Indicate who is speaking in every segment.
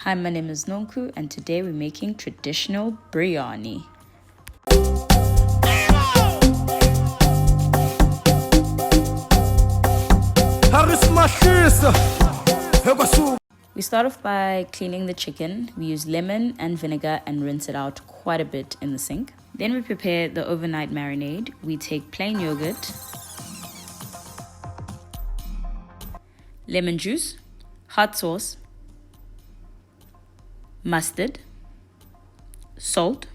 Speaker 1: Hi, my name is Nonku, and today we're making traditional biryani. We start off by cleaning the chicken. We use lemon and vinegar and rinse it out quite a bit in the sink. Then we prepare the overnight marinade. We take plain yogurt, lemon juice, hot sauce, mustard, salt,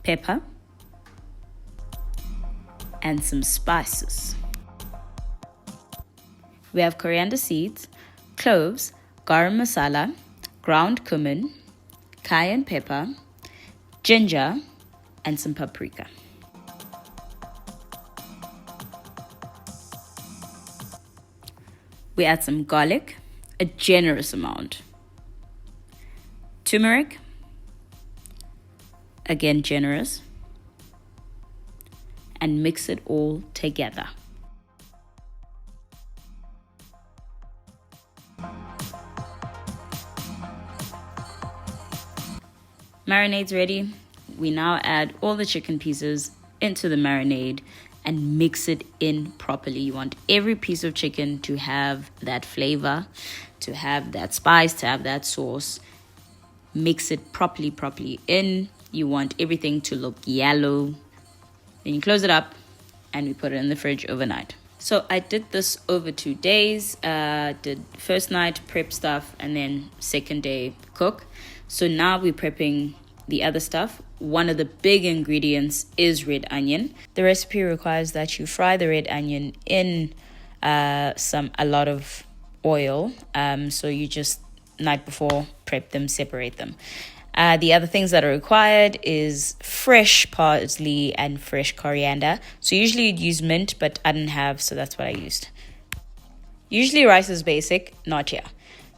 Speaker 1: pepper, and some spices. We have coriander seeds, cloves, garam masala, ground cumin, cayenne pepper, ginger, and some paprika. We add some garlic, a generous amount, turmeric, again generous, and mix it all together. Marinade's ready. We now add all the chicken pieces into the marinade and mix it in properly. You want every piece of chicken to have that flavor, to have that spice, to have that sauce. Mix it properly in. You want everything to look yellow. Then you close it up and we put it in the fridge overnight. So I did this over 2 days. Did first night prep stuff and then second day cook. So now we're prepping the other stuff. One of the big ingredients is red onion. The recipe requires that you fry the red onion in a lot of oil. So you just night before prep them, separate them. The other things that are required is fresh parsley and fresh coriander. So usually you'd use mint, but I didn't have, so that's what I used. Usually rice is basic, not here.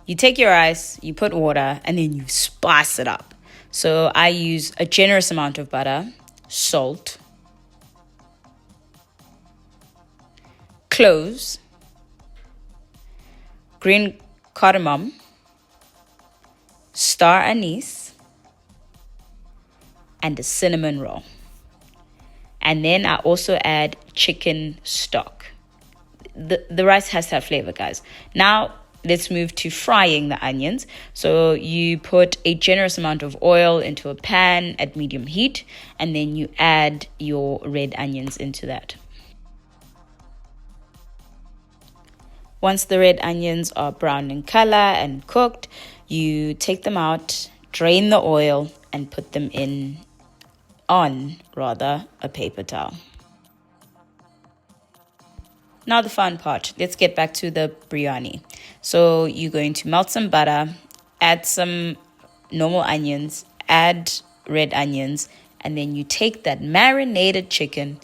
Speaker 1: You take your rice, you put water, and then you spice it up. So I use a generous amount of butter, salt, cloves, green cardamom, star anise, and a cinnamon roll. And then I also add chicken stock. The rice has to have flavor, guys. Now let's move to frying the onions. So you put a generous amount of oil into a pan at medium heat, and then you add your red onions into that. Once the red onions are brown in color and cooked, you take them out, drain the oil, and put them on a paper towel. Now the fun part. Let's get back to the biryani. So you're going to melt some butter, add some normal onions, add red onions, and then you take that marinated chicken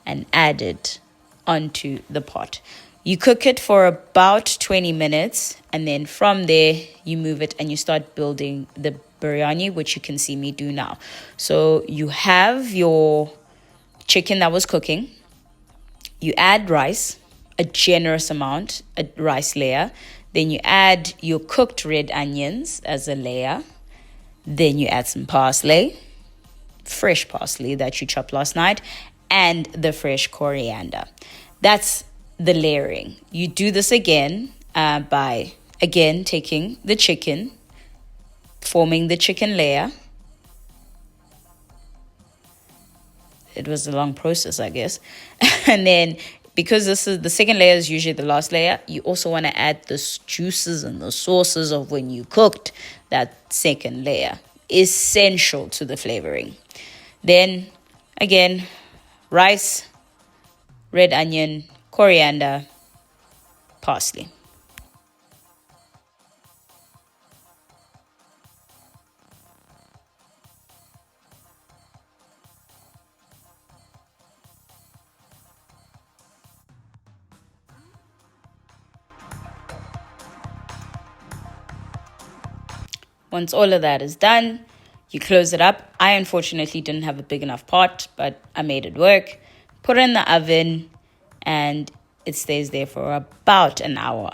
Speaker 1: and add it onto the pot. You cook it for about 20 minutes, and then from there you move it and you start building the biryani, which you can see me do now. So you have your chicken that was cooking. You add rice, a generous amount, a rice layer. Then you add your cooked red onions as a layer. Then you add some parsley, fresh parsley that you chopped last night, and the fresh coriander. That's the layering. You do this again by, again, taking the chicken, forming the chicken layer. It was a long process, I guess. And then because this is the second layer is usually the last layer, you also want to add the juices and the sauces of when you cooked that second layer. Essential to the flavoring. Then again, rice, red onion, coriander, parsley. Once all of that is done, you close it up. I unfortunately didn't have a big enough pot, but I made it work. Put it in the oven and it stays there for about an hour.